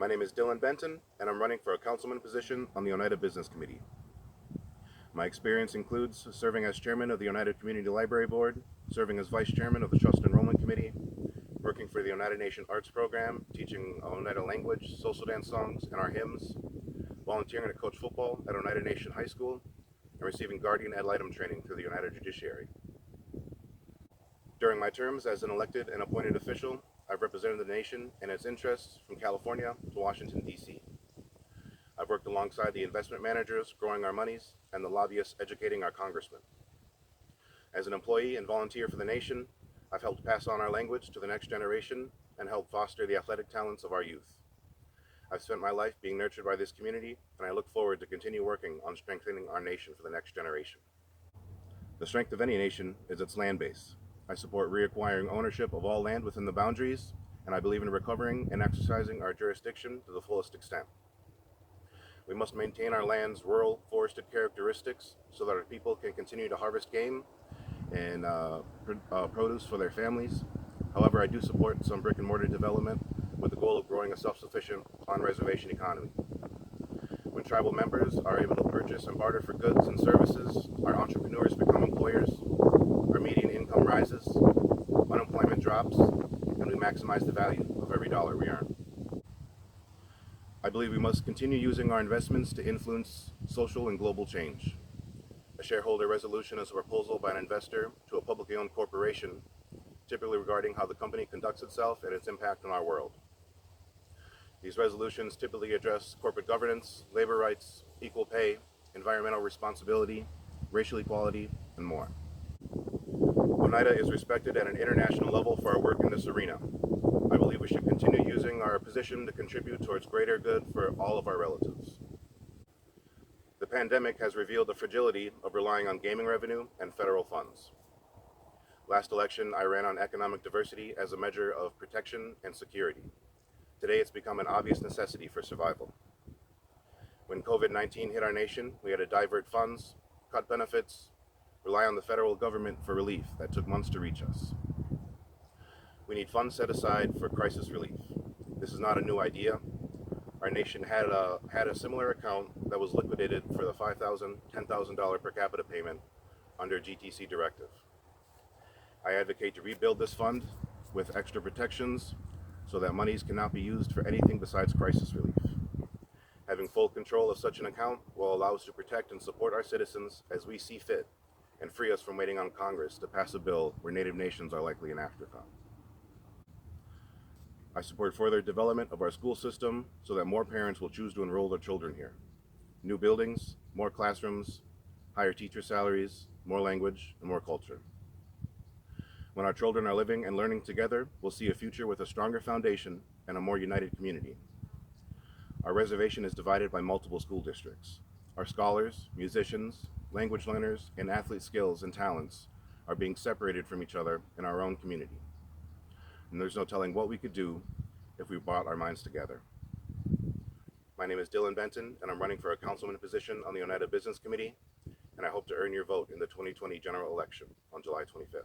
My name is Benton, and I'm running for a councilman position on the Oneida Business Committee. My experience includes serving as chairman of the Oneida Community Library Board, serving as vice chairman of the Trust Enrollment Committee, working for the Oneida Nation Arts Program, teaching Oneida language, social dance songs, and our hymns, volunteering to coach football at Oneida Nation High School, and receiving guardian ad litem training through the Oneida Judiciary. During my terms as an elected and appointed official, I've represented the nation and its interests from California to Washington, D.C. I've worked alongside the investment managers growing our monies and the lobbyists educating our congressmen. As an employee and volunteer for the nation, I've helped pass on our language to the next generation and helped foster the athletic talents of our youth. I've spent my life being nurtured by this community, and I look forward to continue working on strengthening our nation for the next generation. The strength of any nation is its land base. I support reacquiring ownership of all land within the boundaries, and I believe in recovering and exercising our jurisdiction to the fullest extent. We must maintain our land's rural, forested characteristics so that our people can continue to harvest game and produce for their families. However, I do support some brick and mortar development with the goal of growing a self-sufficient on-reservation economy. When tribal members are able to purchase and barter for goods and services, our entrepreneurs become employers, our median income rises, unemployment drops, and we maximize the value of every dollar we earn. I believe we must continue using our investments to influence social and global change. A shareholder resolution is a proposal by an investor to a publicly owned corporation, typically regarding how the company conducts itself and its impact on our world. These resolutions typically address corporate governance, labor rights, equal pay, environmental responsibility, racial equality, and more. Oneida is respected at an international level for our work in this arena. I believe we should continue using our position to contribute towards greater good for all of our relatives. The pandemic has revealed the fragility of relying on gaming revenue and federal funds. Last election, I ran on economic diversity as a measure of protection and security. Today, it's become an obvious necessity for survival. When COVID-19 hit our nation, we had to divert funds, cut benefits, rely on the federal government for relief that took months to reach us. We need funds set aside for crisis relief. This is not a new idea. Our nation had a similar account that was liquidated for the $5,000, $10,000 per capita payment under GTC directive. I advocate to rebuild this fund with extra protections so that monies cannot be used for anything besides crisis relief. Having full control of such an account will allow us to protect and support our citizens as we see fit and free us from waiting on Congress to pass a bill where Native nations are likely an afterthought. I support further development of our school system so that more parents will choose to enroll their children here. New buildings, more classrooms, higher teacher salaries, more language, and more culture. When our children are living and learning together, we'll see a future with a stronger foundation and a more united community. Our reservation is divided by multiple school districts. Our scholars, musicians, language learners, and athlete skills and talents are being separated from each other in our own community. And there's no telling what we could do if we brought our minds together. My name is Benton, and I'm running for a councilman position on the Oneida Business Committee, and I hope to earn your vote in the 2020 general election on July 25th.